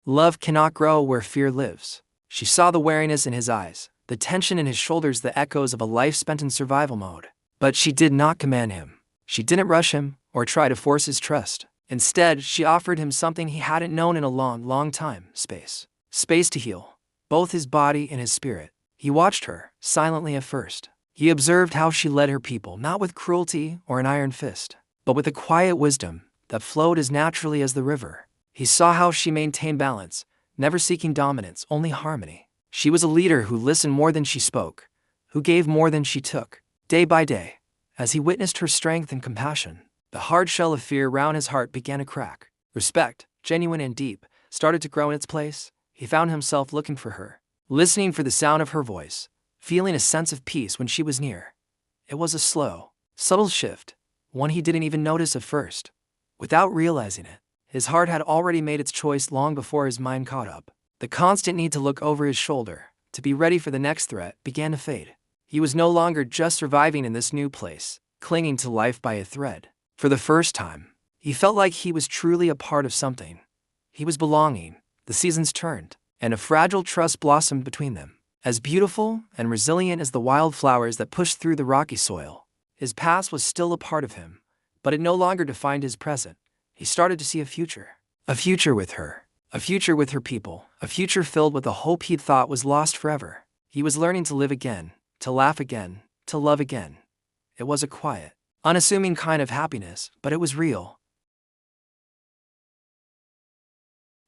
Love cannot grow where fear lives. She saw the wariness in his eyes, the tension in his shoulders, the echoes of a life spent in survival mode. But she did not command him. She didn't rush him or try to force his trust. Instead, she offered him something he hadn't known in a long, long time: space. Space to heal, both his body and his spirit. He watched her, silently at first. He observed how she led her people, not with cruelty or an iron fist, but with a quiet wisdom that flowed as naturally as the river. He saw how she maintained balance, never seeking dominance, only harmony. She was a leader who listened more than she spoke, who gave more than she took. Day by day, as he witnessed her strength and compassion, the hard shell of fear around his heart began to crack. Respect, genuine and deep, started to grow in its place. He found himself looking for her, listening for the sound of her voice, feeling a sense of peace when she was near. It was a slow, subtle shift, one he didn't even notice at first. Without realizing it, his heart had already made its choice long before his mind caught up. The constant need to look over his shoulder, to be ready for the next threat, began to fade. He was no longer just surviving in this new place, clinging to life by a thread. For the first time, he felt like he was truly a part of something. He was belonging. The seasons turned, and a fragile trust blossomed between them. As beautiful and resilient as the wildflowers that pushed through the rocky soil, his past was still a part of him, but it no longer defined his present. He started to see a future with her, a future with her people, a future filled with a hope he'd thought was lost forever. He was learning to live again, to laugh again, to love again. It was a quiet, unassuming kind of happiness, but it was real.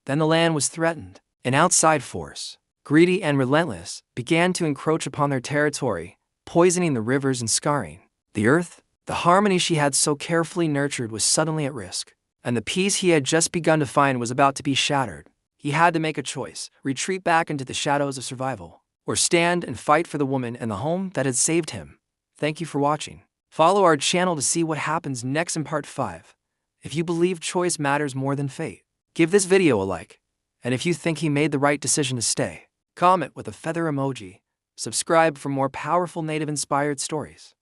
Then the land was threatened. An outside force, greedy and relentless, began to encroach upon their territory, poisoning the rivers and scarring the earth. The harmony she had so carefully nurtured was suddenly at risk, and the peace he had just begun to find was about to be shattered. He had to make a choice: retreat back into the shadows of survival, or stand and fight for the woman and the home that had saved him. Thank you for watching. Follow our channel to see what happens next in part 5. If you believe choice matters more than fate, give this video a like. And if you think he made the right decision to stay, comment with a feather emoji. Subscribe for more powerful native-inspired stories.